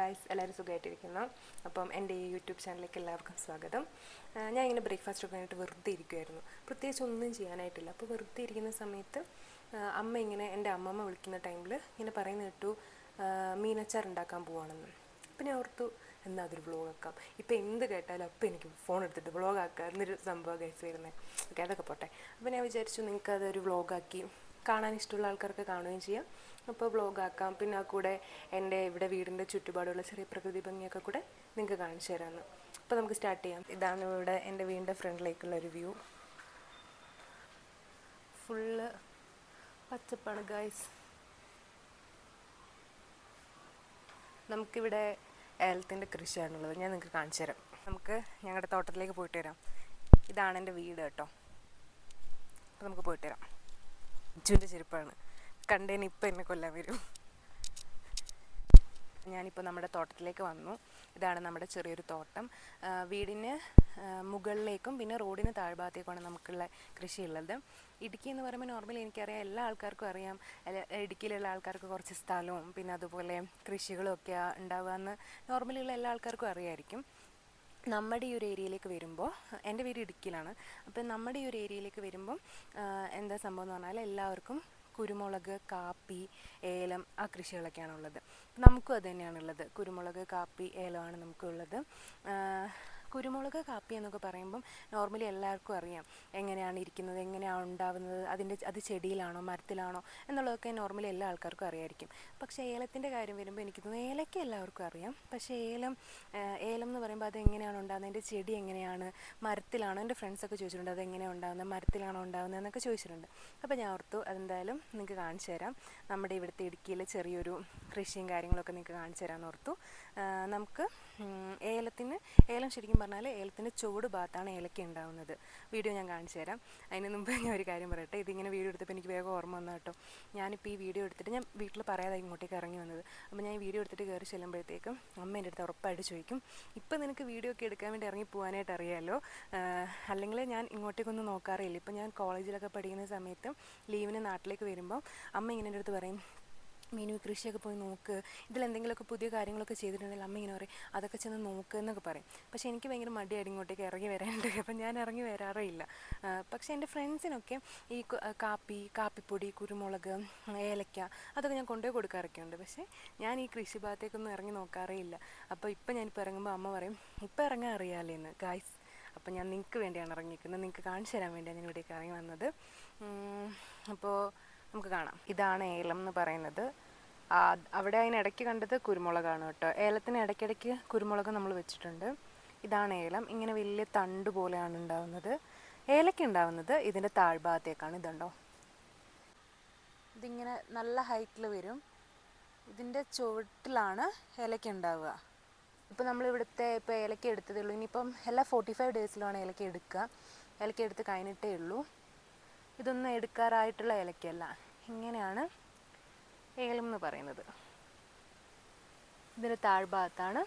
Guys, എല്ലാവരും സുഖമായിട്ടിരിക്കുന്നു. അപ്പം എൻ്റെ ഈ യൂട്യൂബ് ചാനലിലേക്ക് എല്ലാവർക്കും സ്വാഗതം. ഞാൻ ഇങ്ങനെ ബ്രേക്ക്ഫാസ്റ്റ് ഒക്കെ കഴിഞ്ഞിട്ട് വെറുതെ ഇരിക്കുമായിരുന്നു. പ്രത്യേകിച്ച് ഒന്നും ചെയ്യാനായിട്ടില്ല. അപ്പോൾ വെറുതെ ഇരിക്കുന്ന സമയത്ത് അമ്മ ഇങ്ങനെ എൻ്റെ അമ്മമ്മ വിളിക്കുന്ന ടൈമിൽ ഇങ്ങനെ പറയുന്ന കേട്ടു, മീനച്ചാർ ഉണ്ടാക്കാൻ പോവാണെന്ന്. അപ്പം ഞാൻ ഓർത്തു, എന്നാൽ അതൊരു വ്ളോഗ് ആക്കാം. ഇപ്പോൾ എന്ത് കേട്ടാലും അപ്പം എനിക്ക് ഫോൺ എടുത്തിട്ട് വ്ളോഗ് ആക്കാം എന്നൊരു സംഭവം ഗൈസ് വരുന്നത്. ഓക്കെ, അതൊക്കെ പോട്ടെ. അപ്പോൾ ഞാൻ വിചാരിച്ചു നിങ്ങൾക്കതൊരു വ്ളോഗാക്കി കാണാൻ ഇഷ്ടമുള്ള ആൾക്കാർക്ക് കാണുകയും ചെയ്യാം. അപ്പോൾ വ്ളോഗാക്കാം. പിന്നെ ആ കൂടെ എൻ്റെ ഇവിടെ വീടിൻ്റെ ചുറ്റുപാടുള്ള ചെറിയ പ്രകൃതി ഭംഗിയൊക്കെ കൂടെ നിങ്ങൾക്ക് കാണിച്ചു തരാമെന്ന്. അപ്പോൾ നമുക്ക് സ്റ്റാർട്ട് ചെയ്യാം. ഇതാണ് ഇവിടെ എൻ്റെ വീടിൻ്റെ ഫ്രണ്ടിലേക്കുള്ളൊരു വ്യൂ. ഫുള്ള് പച്ചപ്പാണ് ഗൈസ്. നമുക്കിവിടെ ഏലത്തിൻ്റെ കൃഷിയാണുള്ളത്. ഞാൻ നിങ്ങൾക്ക് കാണിച്ചു തരാം. നമുക്ക് ഞങ്ങളുടെ തോട്ടത്തിലേക്ക് പോയിട്ട് വരാം. ഇതാണ് എൻ്റെ വീട് കേട്ടോ. അപ്പോൾ നമുക്ക് പോയിട്ട് വരാം. അച്ചുവിൻ്റെ ചെരുപ്പാണ്, കണ്ടേന് ഇപ്പം എന്നെ കൊല്ലാൻ വരും. ഞാനിപ്പോൾ നമ്മുടെ തോട്ടത്തിലേക്ക് വന്നു. ഇതാണ് നമ്മുടെ ചെറിയൊരു തോട്ടം. വീടിന് മുകളിലേക്കും പിന്നെ റോഡിന് താഴ്ഭാഗത്തേക്കുമാണ് നമുക്കുള്ള കൃഷിയുള്ളത്. ഇടുക്കി എന്ന് പറയുമ്പോൾ നോർമലി എനിക്കറിയാം, എല്ലാ ആൾക്കാർക്കും അറിയാം. ഇടുക്കിയിലുള്ള ആൾക്കാർക്ക് കുറച്ച് സ്ഥലവും പിന്നെ അതുപോലെ കൃഷികളും ഒക്കെ ഉണ്ടാവുകയെന്ന് നോർമലിയുള്ള എല്ലാ ആൾക്കാർക്കും അറിയാമായിരിക്കും. നമ്മുടെ ഈ ഒരു ഏരിയയിലേക്ക് വരുമ്പോൾ, എൻ്റെ വീട് ഇടുക്കിയിലാണ്, അപ്പം നമ്മുടെ ഈ ഒരു ഏരിയയിലേക്ക് വരുമ്പം എന്താ സംഭവം എന്ന് പറഞ്ഞാൽ എല്ലാവർക്കും കുരുമുളക്, കാപ്പി, ഏലം ആ കൃഷികളൊക്കെയാണുള്ളത്. നമുക്കും അത് തന്നെയാണുള്ളത്. കുരുമുളക്, കാപ്പി, ഏലമാണ് നമുക്കുള്ളത്. കുരുമുളക്, കാപ്പി എന്നൊക്കെ പറയുമ്പം നോർമലി എല്ലാവർക്കും അറിയാം എങ്ങനെയാണ് ഇരിക്കുന്നത്, എങ്ങനെയാണ് ഉണ്ടാവുന്നത്, അത് ചെടിയിലാണോ മരത്തിലാണോ എന്നുള്ളതൊക്കെ നോർമലി എല്ലാ ആൾക്കാർക്കും അറിയാമായിരിക്കും. പക്ഷേ ഏലത്തിൻ്റെ കാര്യം വരുമ്പോൾ എനിക്ക് തോന്നുന്നു ഏലക്ക എല്ലാവർക്കും അറിയാം. പക്ഷേ ഏലം എന്ന് പറയുമ്പോൾ അത് എങ്ങനെയാണ് ഉണ്ടാകുന്നത്, അതിൻ്റെ ചെടി എങ്ങനെയാണ്, മരത്തിലാണോ? എൻ്റെ ഫ്രണ്ട്സൊക്കെ ചോദിച്ചിട്ടുണ്ട് അത് എങ്ങനെയാണ് ഉണ്ടാകുന്നത്, മരത്തിലാണോ ഉണ്ടാകുന്നത് എന്നൊക്കെ ചോദിച്ചിട്ടുണ്ട്. അപ്പോൾ ഞാൻ ഓർത്തു അതെന്തായാലും നിങ്ങൾക്ക് കാണിച്ചു തരാം. നമ്മുടെ ഇവിടുത്തെ ഇടുക്കിയിൽ ചെറിയൊരു കൃഷിയും കാര്യങ്ങളൊക്കെ നിങ്ങൾക്ക് കാണിച്ചു തരാമെന്ന് ഓർത്തു. നമുക്ക് ഏലം ശരിക്കും പറഞ്ഞാൽ ഏലത്തിൻ്റെ ചുവട് ഭാഗത്താണ് ഏലക്ക ഉണ്ടാകുന്നത്. വീഡിയോ ഞാൻ കാണിച്ചു തരാം. അതിന് മുമ്പ് ഞാൻ ഒരു കാര്യം പറയട്ടെ. ഇതിങ്ങനെ വീഡിയോ എടുത്തപ്പോൾ എനിക്ക് വേഗം ഓർമ്മ വന്നു കേട്ടോ. ഞാനിപ്പോൾ ഈ വീഡിയോ എടുത്തിട്ട് ഞാൻ വീട്ടിൽ പറയാതെ ഇങ്ങോട്ടേക്ക് ഇറങ്ങി വന്നത്. അപ്പോൾ ഞാൻ ഈ വീഡിയോ എടുത്തിട്ട് കയറി ചെല്ലുമ്പോഴത്തേക്കും അമ്മ എൻ്റെ അടുത്ത് ഉറപ്പായിട്ട് ചോദിക്കും, ഇപ്പം നിനക്ക് വീഡിയോ ഒക്കെ എടുക്കാൻ വേണ്ടി ഇറങ്ങി പോകാനായിട്ട് അറിയാമല്ലോ, അല്ലെങ്കിൽ ഞാൻ ഇങ്ങോട്ടേക്കൊന്നും നോക്കാറില്ല. ഇപ്പം ഞാൻ കോളേജിലൊക്കെ പഠിക്കുന്ന സമയത്ത് ലീവിന് നാട്ടിലേക്ക് വരുമ്പോൾ അമ്മ ഇങ്ങനെ എൻ്റെ അടുത്ത് പറയും, മീനു കൃഷിയൊക്കെ പോയി നോക്ക്, ഇതിലെന്തെങ്കിലുമൊക്കെ പുതിയ കാര്യങ്ങളൊക്കെ ചെയ്തിട്ടുണ്ടെങ്കിൽ അമ്മ ഇങ്ങനെ പറയും അതൊക്കെ ചെന്ന് നോക്ക് എന്നൊക്കെ പറയും. പക്ഷേ എനിക്ക് ഭയങ്കര മടിയായിട്ട് ഇങ്ങോട്ടേക്ക് ഇറങ്ങി വരാനുണ്ട്. അപ്പം ഞാൻ ഇറങ്ങി വരാറേ ഇല്ല. പക്ഷേ എൻ്റെ ഫ്രണ്ട്സിനൊക്കെ ഈ കാപ്പിപ്പൊടി, കുരുമുളക്, ഏലക്ക അതൊക്കെ ഞാൻ കൊണ്ടുപോയി കൊടുക്കാറൊക്കെ ഉണ്ട്. പക്ഷേ ഞാൻ ഈ കൃഷി ഭാഗത്തേക്കൊന്നും ഇറങ്ങി നോക്കാറേ ഇല്ല. അപ്പോൾ ഇപ്പം ഞാനിപ്പോൾ ഇറങ്ങുമ്പോൾ അമ്മ പറയും ഇപ്പം ഇറങ്ങാൻ അറിയാമല്ലേ എന്ന് ഗായ്സ്. അപ്പം ഞാൻ നിങ്ങൾക്ക് വേണ്ടിയാണ് ഇറങ്ങിയിരിക്കുന്നത്, നിങ്ങൾക്ക് കാണിച്ചു തരാൻ വേണ്ടിയാണ് ഞാൻ ഇവിടേക്ക് ഇറങ്ങി വന്നത്. അപ്പോൾ നമുക്ക് കാണാം. ഇതാണ് ഏലം എന്ന് പറയുന്നത്. അവിടെ അതിനിടയ്ക്ക് കണ്ടത് കുരുമുളകാണ് കേട്ടോ. ഏലത്തിന് ഇടയ്ക്കിടയ്ക്ക് കുരുമുളക് നമ്മൾ വെച്ചിട്ടുണ്ട്. ഇതാണ് ഏലം. ഇങ്ങനെ വലിയ തണ്ട് പോലെയാണ് ഉണ്ടാവുന്നത്. ഏലക്ക ഉണ്ടാവുന്നത് ഇതിൻ്റെ താഴ്ഭാഗത്തേക്കാണ്. ഇതുണ്ടോ, ഇതിങ്ങനെ നല്ല ഹൈറ്റിൽ വരും. ഇതിൻ്റെ ചുവട്ടിലാണ് ഏലക്ക ഉണ്ടാവുക. ഇപ്പോൾ നമ്മളിവിടുത്തെ ഇപ്പോൾ ഏലക്ക എടുത്തതേ ഉള്ളൂ. ഇനിയിപ്പം എല്ലാ 45 ഡേയ്സിലാണ് ഏലക്ക എടുക്കുക. ഏലക്ക എടുത്ത് കഴിഞ്ഞിട്ടേ ഉള്ളൂ. ഇതൊന്നും എടുക്കാറായിട്ടുള്ള ഏലക്കയല്ല. ഇങ്ങനെയാണ് ഏലം എന്ന് പറയുന്നത്. ഇതിൻ്റെ താഴ്ഭാഗത്താണ്.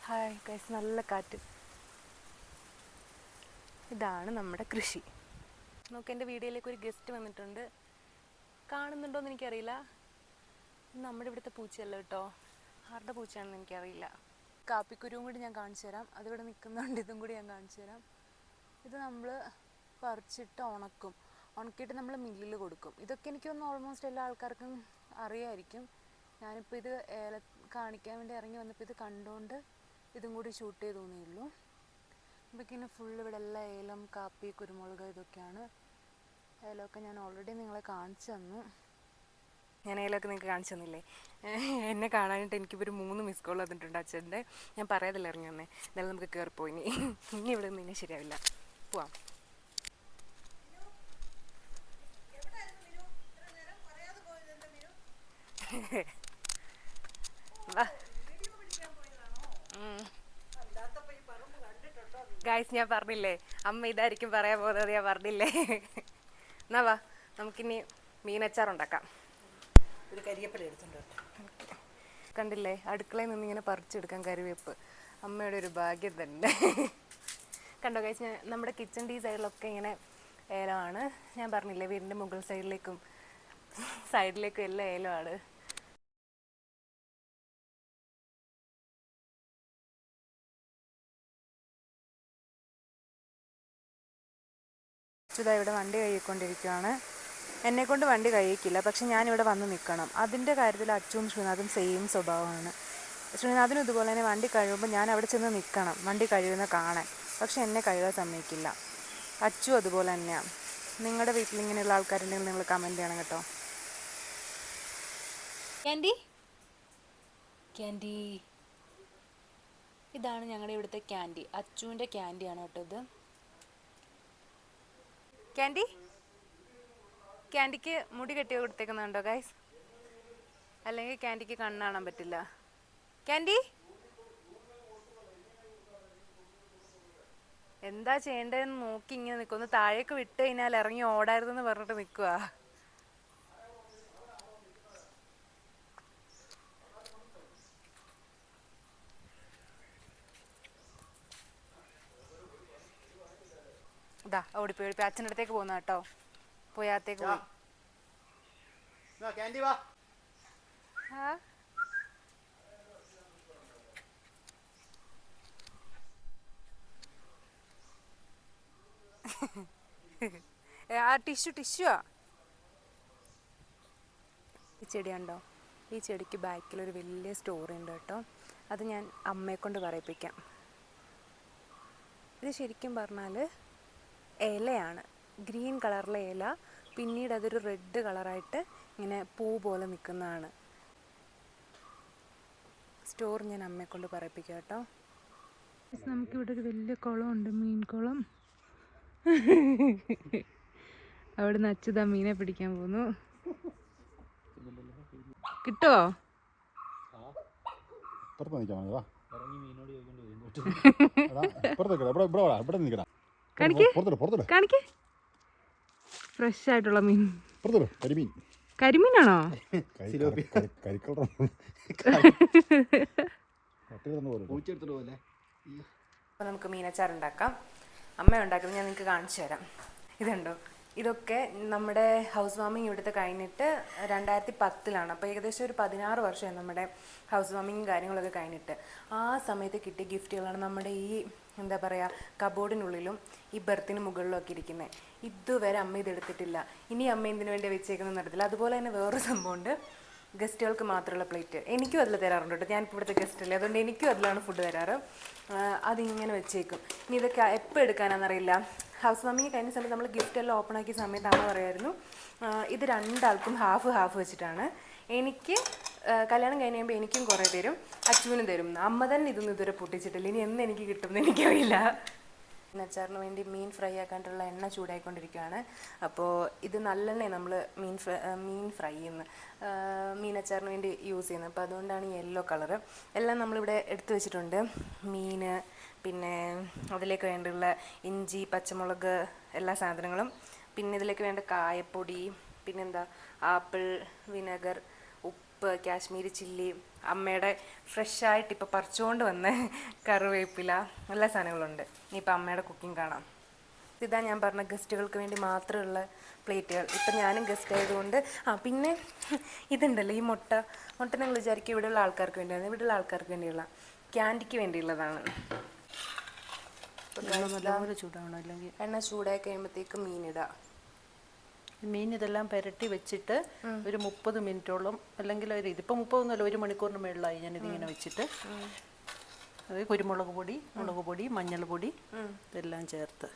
ഹായ് ഗൈസ്, നല്ല കാറ്റ്. ഇതാണ് നമ്മുടെ കൃഷി. നമുക്ക് എൻ്റെ വീഡിയോയിലേക്ക് ഒരു ഗസ്റ്റ് വന്നിട്ടുണ്ട്. കാണുന്നുണ്ടോയെന്ന് എനിക്കറിയില്ല. നമ്മുടെ ഇവിടുത്തെ പൂച്ചയല്ല കേട്ടോ, ആരുടെ പൂച്ചയാണെന്ന് എനിക്കറിയില്ല. കാപ്പിക്കുരുവും കൂടി ഞാൻ കാണിച്ചു തരാം. അതിവിടെ നിൽക്കുന്നുണ്ട്, ഇതും കൂടി ഞാൻ കാണിച്ചു തരാം. ഇത് നമ്മൾ പറിച്ചിട്ട് ഉണക്കിയിട്ട് നമ്മൾ മില്ലിൽ കൊടുക്കും. ഇതൊക്കെ എനിക്കൊന്ന് ഓൾമോസ്റ്റ് എല്ലാ ആൾക്കാർക്കും അറിയാമായിരിക്കും. ഞാനിപ്പോൾ ഇത് കാണിക്കാൻ വേണ്ടി ഇറങ്ങി വന്നപ്പോൾ ഇത് കണ്ടുകൊണ്ട് ഇതും കൂടി ഷൂട്ട് ചെയ്ത് തോന്നിയുള്ളൂ. ഇതൊക്കെ ഫുള്ള് ഇവിടെ എല്ലാം ഏലം, കാപ്പി, കുരുമുളക് ഇതൊക്കെയാണ്. ഏലമൊക്കെ ഞാൻ ഓൾറെഡി നിങ്ങളെ കാണിച്ചു തന്നു. ഞാൻ ഏലമൊക്കെ നിങ്ങൾക്ക് കാണിച്ചു തന്നില്ലേ? എന്നെ കാണാനായിട്ട് എനിക്കിപ്പോൾ ഒരു 3 മിസ് കോൾ വന്നിട്ടുണ്ട് അച്ഛൻ്റെ. ഞാൻ പറയാതില്ല ഇറങ്ങി വന്നേ. എന്നാലും നമുക്ക് കയറിപ്പോയി. ഇനി ഇവിടെ നിന്ന് ഇനി ശരിയാവില്ല. പോവാം. ഗായ്സ്, ഞാൻ പറഞ്ഞില്ലേ അമ്മ ഇതായിരിക്കും പറയാൻ പോകുന്നത്, ഞാൻ പറഞ്ഞില്ലേ. എന്നാ വാ, നമുക്കിനി മീനച്ചാർ ഉണ്ടാക്കാം. ഒരു കരിവേപ്പില എടുത്തിട്ടുണ്ട്. കണ്ടില്ലേ, അടുക്കളയിൽ നിന്ന് ഇങ്ങനെ പറിച്ചെടുക്കാൻ കറിവേപ്പ്. അമ്മയുടെ ഒരു ഭാഗ്യം തന്നെ. കണ്ടോ ഗായ്സ്, നമ്മുടെ കിച്ചൺ സൈഡിലൊക്കെ ഇങ്ങനെ ഏലമാണ്. ഞാൻ പറഞ്ഞില്ലേ വീടിൻ്റെ മുകൾ സൈഡിലേക്കും എല്ലാം ഏലമാണ്. അച്യുത ഇവിടെ വണ്ടി കഴുകിക്കൊണ്ടിരിക്കുകയാണ്. എന്നെക്കൊണ്ട് വണ്ടി കഴുകിക്കില്ല, പക്ഷെ ഞാനിവിടെ വന്ന് നിൽക്കണം. അതിൻ്റെ കാര്യത്തിൽ അച്ചുവും ശ്രീനാഥും സെയിം സ്വഭാവമാണ്. ശ്രീനാഥിനും ഇതുപോലെ തന്നെ വണ്ടി കഴുകുമ്പോൾ ഞാൻ അവിടെ ചെന്ന് നിൽക്കണം വണ്ടി കഴുകുന്ന കാണാൻ, പക്ഷെ എന്നെ കഴുകാൻ സമ്മതിക്കില്ല. അച്ചു അതുപോലെ തന്നെയാണ്. നിങ്ങളുടെ വീട്ടിൽ ഇങ്ങനെയുള്ള ആൾക്കാരുണ്ടെങ്കിൽ നിങ്ങൾ കമൻറ്റ് ചെയ്യണം കേട്ടോ. ക്യാൻഡി ക്യാൻഡി, ഇതാണ് ഞങ്ങളുടെ ഇവിടുത്തെ ക്യാൻഡി. അച്ചുവിൻ്റെ ക്യാൻഡിയാണ് കേട്ടോ ഇത്. ക്യാൻഡി, ക്യാൻഡിക്ക് മുടി കെട്ടി കൊടുത്തേക്കുന്നുണ്ടോ ഗൈസ്? അല്ലെങ്കിൽ ക്യാൻഡിക്ക് കണ്ണ് കാണാൻ പറ്റില്ല. ക്യാൻഡി എന്താ ചെയ്യേണ്ടതെന്ന് നോക്കി ഇങ്ങനെ നിൽക്കും. ഒന്ന് താഴേക്ക് വിട്ട് കഴിഞ്ഞാൽ ഇറങ്ങി ഓടായിരുന്നെന്ന് പറഞ്ഞിട്ട് നിൽക്കുക. ഇതാ ഓടിപ്പോയി അച്ഛൻ്റെ അടുത്തേക്ക് പോകുന്ന കേട്ടോ. പോയി അകത്തേക്ക് പോയി. ആ ടിഷ്യൂവാ. ഈ ചെടി ഉണ്ടോ? ഈ ചെടിക്ക് ബാക്കിലൊരു വലിയ സ്റ്റോറി ഉണ്ട് കേട്ടോ. അത് ഞാൻ അമ്മയെ കൊണ്ട് പറയിപ്പിക്കാം. ഇത് ശരിക്കും പറഞ്ഞാൽ ഇലയാണ്, ഗ്രീൻ കളറിലെ ഇല. പിന്നീട് അതൊരു റെഡ് കളറായിട്ട് ഇങ്ങനെ പൂ പോലെ നിൽക്കുന്നതാണ്. സ്റ്റോറി ഞാൻ അമ്മയെ കൊണ്ട് പറയിപ്പിക്കാം കേട്ടോ. നമുക്കിവിടെ ഒരു വലിയ കുളമുണ്ട്, മീൻ കുളം. അവിടെ നിന്ന് അച്യുത മീനെ പിടിക്കാൻ പോന്നു. കിട്ടുമോ? ഫ്രഷ് ആയിട്ടുള്ള മീൻ. കരിമീനാണോ? അപ്പോൾ നമുക്ക് മീനച്ചാറുണ്ടാക്കാം. അമ്മ ഉണ്ടാക്കുന്നത് ഞാൻ നിങ്ങൾക്ക് കാണിച്ചു തരാം. ഇതുണ്ടോ, ഇതൊക്കെ നമ്മുടെ ഹൗസ് വാമിങ് ഇവിടുത്തെ കഴിഞ്ഞിട്ട് 2010-ലാണ്. അപ്പോൾ ഏകദേശം ഒരു 16 വർഷമായി നമ്മുടെ ഹൗസ് വാമിങ്ങും കാര്യങ്ങളൊക്കെ കഴിഞ്ഞിട്ട്. ആ സമയത്ത് കിട്ടിയ ഗിഫ്റ്റുകളാണ് നമ്മുടെ ഈ എന്താ പറയുക കബോർഡിനുള്ളിലും ഈ ബെർത്തിന് മുകളിലൊക്കെ ഇരിക്കുന്നത്. ഇതുവരെ അമ്മ ഇതെടുത്തിട്ടില്ല. ഇനി അമ്മ ഇതിനു വേണ്ടി വെച്ചേക്കുന്നത് നടത്തില്ല. അതുപോലെ തന്നെ വേറൊരു സംഭവമുണ്ട്, ഗസ്റ്റുകൾക്ക് മാത്രമുള്ള പ്ലേറ്റ്. എനിക്കും അതിൽ തരാറുണ്ട് കേട്ടോ. ഞാനിപ്പോൾ ഇവിടുത്തെ ഗസ്റ്റ് അല്ലേ, അതുകൊണ്ട് എനിക്കും അതിലാണ് ഫുഡ് തരാറ്. അതിങ്ങനെ വെച്ചേക്കും. ഇനി ഇതൊക്കെ എപ്പോൾ എടുക്കാനാണെന്നറിയില്ല. ഹൗസ് വാമിങ് കഴിഞ്ഞ സമയത്ത് നമ്മൾ ഗിഫ്റ്റ് എല്ലാം ഓപ്പൺ ആക്കിയ സമയത്ത് അമ്മ പറയുമായിരുന്നു ഇത് രണ്ടാൾക്കും ഹാഫ് വെച്ചിട്ടാണ്. എനിക്ക് കല്യാണം കഴിഞ്ഞ് കഴിയുമ്പോൾ എനിക്കും കുറേ തരും, അച്ചുവിനും തരും. അമ്മ തന്നെ ഇതൊന്നും ഇതുവരെ പൊട്ടിച്ചിട്ടില്ല. ഇനി എന്ന് എനിക്ക് കിട്ടുമെന്ന് എനിക്കറിയില്ല. അച്ചാറിന് വേണ്ടി മീൻ ഫ്രൈ ആക്കാനുള്ള എണ്ണ ചൂടായിക്കൊണ്ടിരിക്കുകയാണ്. അപ്പോൾ ഇത് നല്ലെണ്ണ നമ്മൾ മീൻ ഫ്രൈ ചെയ്യുന്ന മീനച്ചാറിന് വേണ്ടി യൂസ് ചെയ്യുന്നത്. അപ്പോൾ അതുകൊണ്ടാണ് ഈ യെല്ലോ കളറ്. എല്ലാം നമ്മളിവിടെ എടുത്തു വെച്ചിട്ടുണ്ട്. മീൻ, പിന്നെ അതിലേക്ക് വേണ്ടിയുള്ള ഇഞ്ചി, പച്ചമുളക്, എല്ലാ സാധനങ്ങളും. പിന്നെ ഇതിലേക്ക് വേണ്ട കായപ്പൊടി, പിന്നെന്താ ആപ്പിൾ വിനെഗർ, ഉപ്പ്, കാശ്മീരി ചില്ലി, അമ്മയുടെ ഫ്രഷായിട്ട് ഇപ്പോൾ പറിച്ചുകൊണ്ട് വന്ന കറിവേപ്പില, എല്ലാ സാധനങ്ങളുണ്ട്. ഇനിയിപ്പോൾ അമ്മയുടെ കുക്കിംഗ് കാണാം. ഇതാ ഞാൻ പറഞ്ഞ ഗസ്റ്റുകൾക്ക് വേണ്ടി മാത്രമുള്ള പ്ലേറ്റുകൾ. ഇപ്പം ഞാനും ഗസ്റ്റ് ആയതുകൊണ്ട്. പിന്നെ ഇതുണ്ടല്ലോ ഈ മുട്ട നിങ്ങൾ വിചാരിക്കും ഇവിടെയുള്ള ആൾക്കാർക്ക് വേണ്ടിയാണ്. ഇവിടെയുള്ള ആൾക്കാർക്ക് വേണ്ടിയുള്ള ക്യാൻഡിക്ക് വേണ്ടിയുള്ളതാണ്. ചൂടാവണം, അല്ലെങ്കിൽ എണ്ണ ചൂടായി കഴിയുമ്പോഴത്തേക്ക് മീനിടുക. മീൻ ഇതെല്ലാം പുരട്ടി വെച്ചിട്ട് ഒരു 30 മിനിറ്റോളം, അല്ലെങ്കിൽ ഇതിപ്പോൾ 30 1 മണിക്കൂറിന് മുകളിലായി ഞാനിതിങ്ങനെ വെച്ചിട്ട്. അത് കുരുമുളക് പൊടി, മുളക് പൊടി, മഞ്ഞൾ പൊടി ഇതെല്ലാം ചേർത്ത്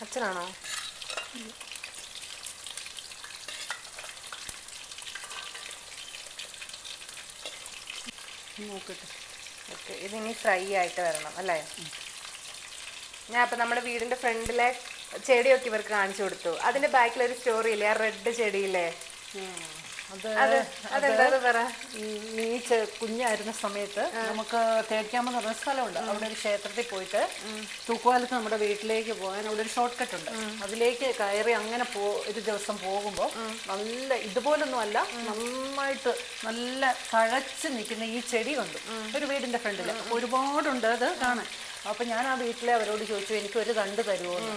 അച്ഛനാണോ? നോക്കട്ടെ. ഓക്കെ, ഇതിനി ഫ്രൈ ആയിട്ട് വരണം അല്ലേ? ഞാൻ അപ്പം നമ്മുടെ വീടിൻ്റെ ഫ്രണ്ടിലെ ചെടിയൊക്കെ ഇവർക്ക് കാണിച്ചു കൊടുത്തു. അതിൻ്റെ ബാക്കിലൊരു സ്റ്റോറി ഇല്ലേ, ആ റെഡ് ചെടിയില്ലേ? അതെന്താ പറ. നീ കുഞ്ഞായിരുന്ന സമയത്ത് നമുക്ക് തേക്കാമെന്ന് പറഞ്ഞ സ്ഥലമുണ്ട്. അവിടെ ഒരു ക്ഷേത്രത്തിൽ പോയിട്ട് തൂക്കുപാലത്ത് നമ്മുടെ വീട്ടിലേക്ക് പോകാൻ അവിടെ ഒരു ഷോർട്ട് കട്ട് ഉണ്ട്. അതിലേക്ക് കയറി അങ്ങനെ ഒരു ദിവസം പോകുമ്പോൾ നല്ല ഇതുപോലൊന്നും അല്ല, നന്നായിട്ട് നല്ല തഴച്ച് നിൽക്കുന്ന ഈ ചെടി കണ്ടു ഒരു വീടിന്റെ ഫ്രണ്ടിൽ. അപ്പോൾ ഒരുപാടുണ്ട് അത് കാണാൻ. അപ്പം ഞാൻ ആ വീട്ടിലെ അവരോട് ചോദിച്ചു, എനിക്കൊരു തണ്ട് തരുമോ എന്ന്.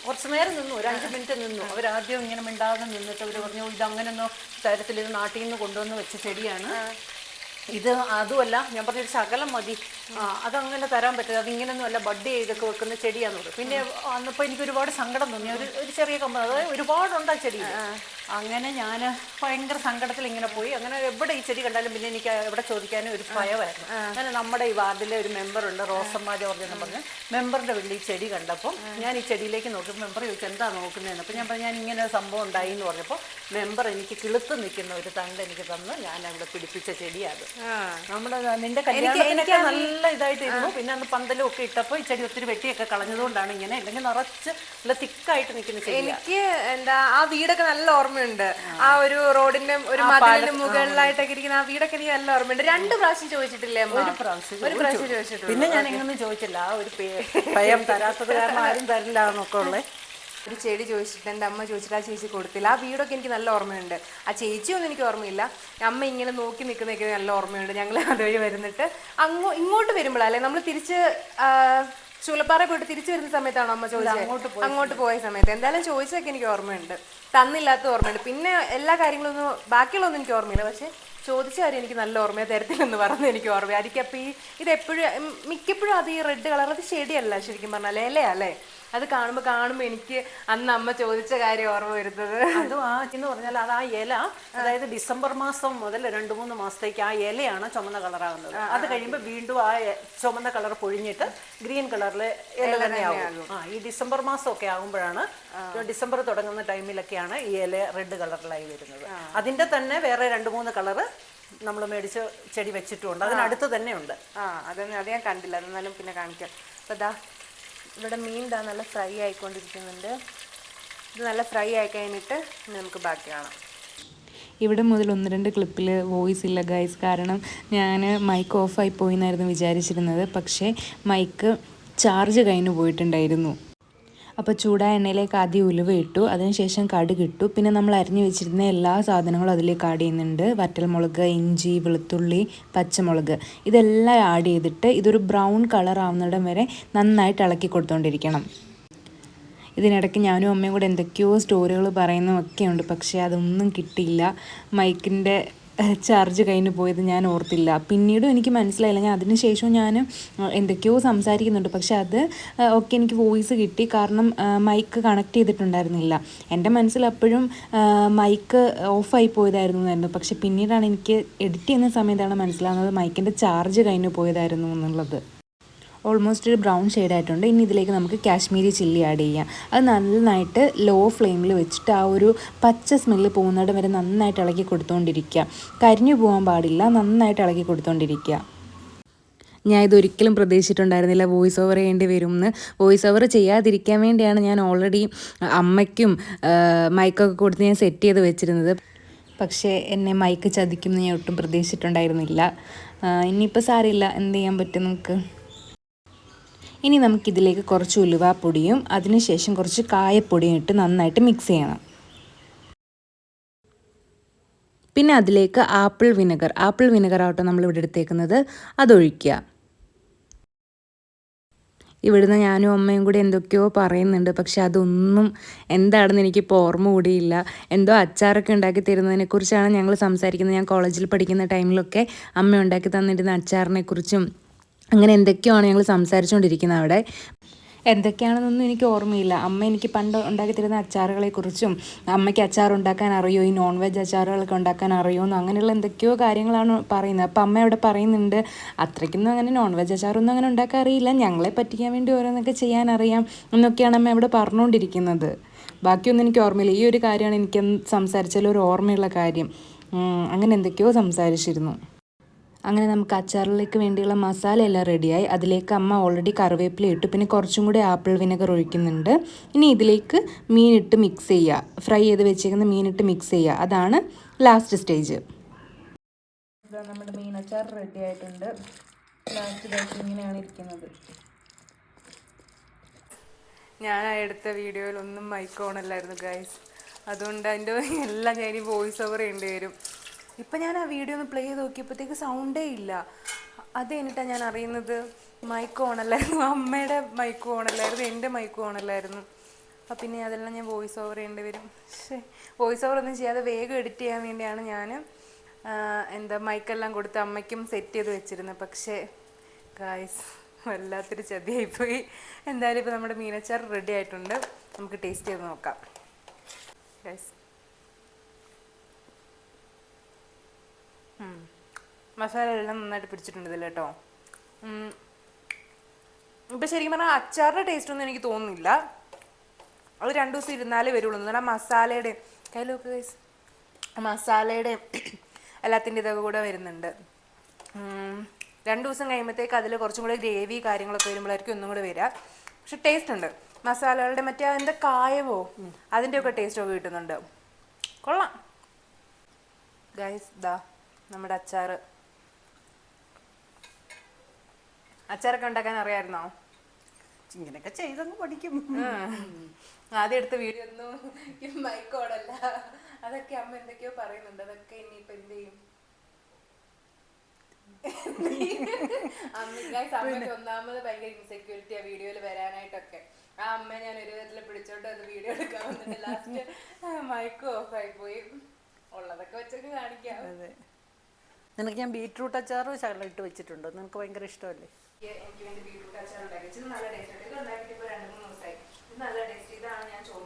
കുറച്ച് നേരം നിന്നു, ഒരു 5 മിനിറ്റ് നിന്നു. അവരാദ്യം ഇങ്ങനെ മിണ്ടാതെ നിന്നിട്ട് അവർ പറഞ്ഞു, ഇതങ്ങനെയൊന്നും തരത്തിൽ, ഇത് നാട്ടിൽ നിന്ന് കൊണ്ടുവന്ന് വെച്ച ചെടിയാണ് ഇത്, അതുമല്ല. ഞാൻ പറഞ്ഞൊരു ശകലം മതി, അതങ്ങനെ തരാൻ പറ്റില്ല, അതിങ്ങനെയൊന്നും അല്ല, ബഡ് ചെയ്തൊക്കെ വെക്കുന്ന ചെടിയാന്ന് പറയും. പിന്നെ അന്നപ്പോൾ എനിക്ക് ഒരുപാട് സങ്കടം തോന്നി. ഒരു ചെറിയ കമ്പ്, അതായത് ഒരുപാടുണ്ട് ആ ചെടി. അങ്ങനെ ഞാൻ ഭയങ്കര സങ്കടത്തിൽ ഇങ്ങനെ പോയി. അങ്ങനെ എവിടെ ഈ ചെടി കണ്ടാലും പിന്നെ എനിക്ക് എവിടെ ചോദിക്കാനും ഒരു ഭയമായിരുന്നു. അങ്ങനെ നമ്മുടെ ഈ വാർഡിലെ ഒരു മെമ്പറുണ്ട്, റോസമ്മ ജോർജ് എന്ന് പറഞ്ഞ്, മെമ്പറിൻ്റെ വീട്ടിൽ ഈ ചെടി കണ്ടപ്പം ഞാൻ ഈ ചെടിയിലേക്ക് നോക്കിയപ്പോൾ മെമ്പർ ചോദിച്ചു, എന്താ നോക്കുന്നതെന്ന്. അപ്പോൾ ഞാൻ പറഞ്ഞു, ഞാൻ ഇങ്ങനെ സംഭവം ഉണ്ടായി എന്ന് പറഞ്ഞപ്പോൾ മെമ്പർ എനിക്ക് കിളുത്ത് നിൽക്കുന്ന ഒരു തണ്ട് എനിക്ക് തന്ന് ഞാൻ അവിടെ പിടിപ്പിച്ച ചെടിയാണ്. നമ്മുടെ നിന്റെ കല്യാണത്തിനൊക്കെ നല്ല ഇതായിട്ടിരുന്നു. പിന്നെ അന്ന് പന്തലും ഒക്കെ ഇട്ടപ്പോൾ ഈ ചെടി ഒത്തിരി വെട്ടിയൊക്കെ കളഞ്ഞതുകൊണ്ടാണ് ഇങ്ങനെ, അല്ലെങ്കിൽ നിറച്ച് നല്ല തിക്കായിട്ട് നിൽക്കുന്ന ചെടി. എനിക്ക് എന്താ ആ വീടൊക്കെ നല്ല ഓർമ്മയുണ്ട്. ആ ഒരു റോഡിന്റെ ഒരു മതിലിന്റെ മുകളിലായിട്ടൊക്കെ ഇരിക്കുന്ന ആ വീടൊക്കെ എനിക്ക് നല്ല ഓർമ്മയുണ്ട്. 2 പ്രാവശ്യം ചോദിച്ചിട്ടില്ലേ അമ്മ? ഒരു പ്രാവശ്യം ചോദിച്ചിട്ടുണ്ട്. പിന്നെ ഞാൻ എങ്ങനെയൊന്നും ചോദിച്ചില്ല, ആ ഒരു ഭയം തരാത്തത് കാരണം ആരും തരില്ല എന്നൊക്കെ ഉള്ളത്. ഒരു ചെടി ചോദിച്ചിട്ട് എൻ്റെ അമ്മ ചോദിച്ചിട്ട് ആ ചേച്ചി കൊടുത്തില്ല. ആ വീടൊക്കെ എനിക്ക് നല്ല ഓർമ്മയുണ്ട്. ആ ചേച്ചിയൊന്നും എനിക്ക് ഓർമ്മയില്ല. അമ്മ ഇങ്ങനെ നോക്കി നിൽക്കുന്നതൊക്കെ നല്ല ഓർമ്മയുണ്ട്. ഞങ്ങൾ അതുവഴി വരുന്നിട്ട് ഇങ്ങോട്ട് വരുമ്പോഴല്ലേ നമ്മൾ തിരിച്ച് ചൂലപ്പാറ പോയിട്ട് തിരിച്ചു വരുന്ന സമയത്താണോ അമ്മ ചോദിച്ചത്? അങ്ങോട്ട് പോയ സമയത്ത് എന്തായാലും ചോദിച്ചതൊക്കെ എനിക്ക് ഓർമ്മയുണ്ട്. തന്നില്ലാത്ത ഓർമ്മയുണ്ട്. പിന്നെ എല്ലാ കാര്യങ്ങളൊന്നും ബാക്കിയുള്ളതൊന്നും എനിക്ക് ഓർമ്മയില്ല. പക്ഷെ ചോദിച്ച കാര്യം എനിക്ക് നല്ല ഓർമ്മയാണ്. തരത്തിലെന്ന് പറഞ്ഞത് എനിക്ക് ഓർമ്മയായിരിക്കും. അപ്പോൾ ഇതെപ്പോഴും മിക്കപ്പോഴും അത് ഈ റെഡ് കളർ, അത് ചെടിയല്ല ശരിക്കും പറഞ്ഞാൽ, ഇലയല്ലേ. അത് കാണുമ്പോൾ എനിക്ക് അന്ന് അമ്മ ചോദിച്ച കാര്യം ഓർമ്മ വരുന്നത്. അതും എന്ന് പറഞ്ഞാൽ അത് ആ ഇല, അതായത് ഡിസംബർ മാസം മുതൽ 2-3 മാസത്തേക്ക് ആ ഇലയാണ് ചുമന്ന കളറാകുന്നത്. അത് കഴിയുമ്പോൾ വീണ്ടും ആ ചുമന്ന കളർ പൊഴിഞ്ഞിട്ട് ഗ്രീൻ കളറിലെ ഇല തന്നെ ആകും. ഈ ഡിസംബർ മാസമൊക്കെ ആകുമ്പോഴാണ്, ഡിസംബർ തുടങ്ങുന്ന ടൈമിലൊക്കെയാണ് ഈ ഇല റെഡ് കളറിലായി വരുന്നത്. അതിൻ്റെ തന്നെ വേറെ 2-3 കളറ് നമ്മൾ മേടിച്ച് ചെടി വെച്ചിട്ടുമുണ്ട്, അതിനടുത്ത് തന്നെ ഉണ്ട്. അത് ഞാൻ കണ്ടില്ല, എന്നാലും പിന്നെ കാണിക്കാം. അപ്പോൾ ഇതാ ഇവിടെ മീൻ നല്ല ഫ്രൈ ആയിക്കൊണ്ടിരിക്കുന്നുണ്ട്. ഇത് നല്ല ഫ്രൈ ആയി കഴിഞ്ഞിട്ട് നമുക്ക് ബാക്കി കാണാം. ഇവിടെ മുതൽ 1-2 ക്ലിപ്പിൽ വോയിസ് ഇല്ല ഗൈസ്. കാരണം ഞാൻ മൈക്ക് ഓഫായി പോയി എന്നായിരുന്നു വിചാരിച്ചിരുന്നത്. പക്ഷേ മൈക്ക് ചാർജ് കഴിഞ്ഞു പോയിട്ടുണ്ടായിരുന്നു. അപ്പോൾ ചൂടായ എണ്ണയിലേക്ക് ആദ്യം ഉലുവ ഇട്ടു, അതിനുശേഷം കടുക് ഇട്ടു. പിന്നെ നമ്മൾ അരിഞ്ഞു വെച്ചിരുന്ന എല്ലാ സാധനങ്ങളും അതിലേക്ക് ആഡ് ചെയ്യുന്നുണ്ട്. വറ്റൽമുളക്, ഇഞ്ചി, വെളുത്തുള്ളി, പച്ചമുളക്, ഇതെല്ലാം ആഡ് ചെയ്തിട്ട് ഇതൊരു ബ്രൗൺ കളർ ആവുന്നിടം വരെ നന്നായിട്ട് ഇളക്കി കൊടുത്തുകൊണ്ടിരിക്കണം. ഇതിനിടയ്ക്ക് ഞാനും അമ്മയും കൂടെ എന്തൊക്കെയോ സ്റ്റോറികൾ പറയുന്നതൊക്കെ ഉണ്ട്. പക്ഷേ അതൊന്നും കിട്ടിയില്ല. മൈക്കിൻ്റെ ചാർജ് കഴിഞ്ഞ് പോയത് ഞാൻ ഓർത്തില്ല. പിന്നീടും എനിക്ക് മനസ്സിലായില്ല. ഞാൻ അതിന് ശേഷവും ഞാൻ എന്തൊക്കെയോ സംസാരിക്കുന്നുണ്ട്. പക്ഷെ അത് ഒക്കെ എനിക്ക് വോയിസ് കിട്ടി. കാരണം മൈക്ക് കണക്ട് ചെയ്തിട്ടുണ്ടായിരുന്നില്ല. എൻ്റെ മനസ്സിൽ അപ്പോഴും മൈക്ക് ഓഫായി പോയതായിരുന്നു. പക്ഷെ പിന്നീടാണ് എനിക്ക് എഡിറ്റ് ചെയ്യുന്ന സമയത്താണ് മനസ്സിലാകുന്നത് മൈക്കിൻ്റെ ചാർജ് കഴിഞ്ഞ് പോയതായിരുന്നു എന്നുള്ളത്. ഓൾമോസ്റ്റ് ഒരു ബ്രൗൺ ഷെയ്ഡായിട്ടുണ്ട്. ഇനി ഇതിലേക്ക് നമുക്ക് കാശ്മീരി ചില്ലി ആഡ് ചെയ്യാം. അത് നന്നായിട്ട് ലോ ഫ്ലെയിമിൽ വെച്ചിട്ട് ആ ഒരു പച്ച സ്മെല്ല് പോകുന്നിടം വരെ നന്നായിട്ട് ഇളക്കി കൊടുത്തുകൊണ്ടിരിക്കുക. കരിഞ്ഞു പോകാൻ പാടില്ല, നന്നായിട്ട് ഇളക്കി കൊടുത്തുകൊണ്ടിരിക്കുക. ഞാൻ ഇതൊരിക്കലും പ്രതീക്ഷിച്ചിട്ടുണ്ടായിരുന്നില്ല വോയിസ് ഓവർ ചെയ്യേണ്ടി വരുമെന്ന്. വോയിസ് ഓവർ ചെയ്യാതിരിക്കാൻ വേണ്ടിയാണ് ഞാൻ ഓൾറെഡി അമ്മയ്ക്കും മൈക്കൊക്കെ കൊടുത്ത് ഞാൻ സെറ്റ് ചെയ്ത് വെച്ചിരുന്നത്. പക്ഷേ എന്നെ മൈക്ക് ചതിക്കുമെന്ന് ഞാൻ ഒട്ടും പ്രതീക്ഷിച്ചിട്ടുണ്ടായിരുന്നില്ല. ഇനിയിപ്പോൾ സാരമില്ല, എന്ത് ചെയ്യാൻ പറ്റും നമുക്ക്. ഇനി നമുക്കിതിലേക്ക് കുറച്ച് ഉലുവാപ്പൊടിയും അതിനുശേഷം കുറച്ച് കായപ്പൊടിയും ഇട്ട് നന്നായിട്ട് മിക്സ് ചെയ്യണം. പിന്നെ അതിലേക്ക് ആപ്പിൾ വിനെഗർ ആവട്ടെ നമ്മളിവിടെ എടുത്തേക്കുന്നത്, അതൊഴിക്കുക. ഇവിടുന്ന് ഞാനും അമ്മയും കൂടി എന്തൊക്കെയോ പറയുന്നുണ്ട്. പക്ഷെ അതൊന്നും എന്താണെന്ന് എനിക്കിപ്പോൾ ഓർമ്മ കൂടിയില്ല. എന്തോ അച്ചാറൊക്കെ ഉണ്ടാക്കി തരുന്നതിനെക്കുറിച്ചാണ് ഞങ്ങൾ സംസാരിക്കുന്നത്. ഞാൻ കോളേജിൽ പഠിക്കുന്ന ടൈമിലൊക്കെ അമ്മ ഉണ്ടാക്കി തന്നിരുന്ന അച്ചാറിനെക്കുറിച്ചും അങ്ങനെ എന്തൊക്കെയാണ് ഞങ്ങൾ സംസാരിച്ചുകൊണ്ടിരിക്കുന്നത്. അവിടെ എന്തൊക്കെയാണെന്നൊന്നും എനിക്ക് ഓർമ്മയില്ല. അമ്മ എനിക്ക് പണ്ട് ഉണ്ടാക്കി തരുന്ന അച്ചാറുകളെക്കുറിച്ചും അമ്മയ്ക്ക് അച്ചാർ ഉണ്ടാക്കാൻ അറിയോ, ഈ നോൺ വെജ് അച്ചാറുകളൊക്കെ ഉണ്ടാക്കാൻ അറിയുമെന്നോ അങ്ങനെയുള്ള എന്തൊക്കെയോ കാര്യങ്ങളാണ് പറയുന്നത്. അപ്പം അമ്മ അവിടെ പറയുന്നുണ്ട്, അത്രയ്ക്കൊന്നും അങ്ങനെ നോൺ വെജ് അച്ചാറൊന്നും അങ്ങനെ ഉണ്ടാക്കാൻ അറിയില്ല, ഞങ്ങളെ പറ്റിക്കാൻ വേണ്ടി ഓരോന്നൊക്കെ ചെയ്യാനറിയാം എന്നൊക്കെയാണ് അമ്മ അവിടെ പറഞ്ഞുകൊണ്ടിരിക്കുന്നത്. ബാക്കിയൊന്നും എനിക്ക് ഓർമ്മയില്ല. ഈ ഒരു കാര്യമാണ് എനിക്ക് സംസാരിച്ചാൽ ഒരു ഓർമ്മയുള്ള കാര്യം. അങ്ങനെ എന്തൊക്കെയോ സംസാരിച്ചിരുന്നു. അങ്ങനെ നമുക്ക് അച്ചാറിലേക്ക് വേണ്ടിയുള്ള മസാല എല്ലാം റെഡിയായി. അതിലേക്ക് അമ്മ ഓൾറെഡി കറിവേപ്പില ഇട്ടു, പിന്നെ കുറച്ചും കൂടി ആപ്പിൾ വിനെഗർ ഒഴിക്കുന്നുണ്ട്. ഇനി ഇതിലേക്ക് മീനിട്ട് മിക്സ് ചെയ്യുക, ഫ്രൈ ചെയ്ത് വെച്ചേക്കുന്ന മീനിട്ട് മിക്സ് ചെയ്യുക, അതാണ് ലാസ്റ്റ് സ്റ്റേജ്. നമ്മുടെ മീൻ അച്ചാർ റെഡി ആയിട്ടുണ്ട്. ലാസ്റ്റ് ബാച്ച് ഇങ്ങനെയാണ് ഇരിക്കുന്നത്. ഞാൻ എടുത്ത വീഡിയോയിലൊന്നും മൈക്ക് ഓൺ അല്ലായിരുന്നു ഗൈസ്, അതുകൊണ്ട് അതിൻ്റെ എല്ലാം ഞാൻ വോയിസ് ഓവർ ചെയ്യേണ്ടി വരും. ഇപ്പം ഞാൻ ആ വീഡിയോ ഒന്ന് പ്ലേ ചെയ്ത് നോക്കിയപ്പോഴത്തേക്ക് സൗണ്ടേ ഇല്ല. അത് കഴിഞ്ഞിട്ടാണ് ഞാൻ അറിയുന്നത് മൈക്ക് ഓൺ അല്ലായിരുന്നു, അമ്മയുടെ മൈക്ക് ഓൺ അല്ലായിരുന്നു, എൻ്റെ മൈക്ക് ഓൺ അല്ലായിരുന്നു. അപ്പം പിന്നെ അതെല്ലാം ഞാൻ വോയിസ് ഓവർ ചെയ്യേണ്ടി വരും. പക്ഷേ വോയിസ് ഓവർ ഒന്നും ചെയ്യാതെ വേഗം എഡിറ്റ് ചെയ്യാൻ വേണ്ടിയാണ് ഞാൻ മൈക്കെല്ലാം കൊടുത്ത് അമ്മയ്ക്കും സെറ്റ് ചെയ്ത് വെച്ചിരുന്നത്. പക്ഷേ ഗായ്സ് വല്ലാത്തൊരു ചതിയായിപ്പോയി. എന്തായാലും ഇപ്പോൾ നമ്മുടെ മീനച്ചാർ റെഡി ആയിട്ടുണ്ട്, നമുക്ക് ടേസ്റ്റ് ചെയ്ത് നോക്കാം ഗൈസ്. മസാല എല്ലാം നന്നായിട്ട് പിടിച്ചിട്ടുണ്ട് ഇതിൽ കേട്ടോ. ഇപ്പം ശരിക്കും പറഞ്ഞാൽ അച്ചാറിൻ്റെ ടേസ്റ്റ് ഒന്നും എനിക്ക് തോന്നുന്നില്ല, അത് 2 ദിവസം ഇരുന്നാലേ വരുള്ളൂ. എന്നാൽ മസാലയുടെ കയ്യിലൊക്കെ ഗൈസ് മസാലയുടെ എല്ലാത്തിൻ്റെ ഇതൊക്കെ കൂടെ വരുന്നുണ്ട്. 2 ദിവസം കഴിയുമ്പോഴത്തേക്ക് അതിൽ കുറച്ചും കൂടെ ഗ്രേവി കാര്യങ്ങളൊക്കെ വരുമ്പോഴായിരിക്കും ഒന്നും കൂടെ വരിക. പക്ഷെ ടേസ്റ്റ് ഉണ്ട്, മസാലകളുടെ മറ്റേ അതിൻ്റെ കായവോ അതിൻ്റെയൊക്കെ ടേസ്റ്റൊക്കെ കിട്ടുന്നുണ്ട്. കൊള്ളാം ഗൈസ്. ദാ നമ്മുടെ അച്ചാറൊക്കെ ഉണ്ടാക്കാൻ അറിയാമായിരുന്നോ? ഇങ്ങനെയൊക്കെ ചെയ്തങ്ങ് പഠിക്കും. ആദ്യം എടുത്ത വീഡിയോ ഒന്നും മൈക്കോടല്ല, അതൊക്കെ അമ്മ എന്തൊക്കെയോ പറയുന്നുണ്ട്. അതൊക്കെ ഇനിയിപ്പോൾ എന്ത് ചെയ്യും? അമ്മയ്ക്ക് ഒന്നാമത് ഭയങ്കര ഇൻസെക്യൂരിറ്റി ആ വീഡിയോയിൽ വരാനായിട്ടൊക്കെ. ആ അമ്മ ഞാൻ ഒരു വിധത്തിൽ പിടിച്ചോണ്ട് അത് വീഡിയോ എടുക്കാൻ വന്നിട്ട് ലാസ്റ്റ് മൈക്ക് ഓഫ് ആയി പോയി. ഉള്ളതൊക്കെ വെച്ചൊക്കെ കാണിക്കാം. അതെ, നിനക്ക് ഞാൻ ബീറ്റ്റൂട്ട് അച്ചാറും ശകലം ഇട്ട് വെച്ചിട്ടുണ്ട്, നിനക്ക് ഭയങ്കര ഇഷ്ടമല്ലേ? എനിക്ക് വേണ്ടി ബീറ്റ്റൂട്ട് അച്ചാർ ഉണ്ടാക്കി, നല്ല ടേസ്റ്റ് ഉണ്ട്. ഇത് ഉണ്ടാക്കിയിട്ട് ഇപ്പോൾ 2-3 ദിവസമായി. ഇത് നല്ല ടേസ്റ്റ്. ഇതാണ് ഞാൻ ചോറ്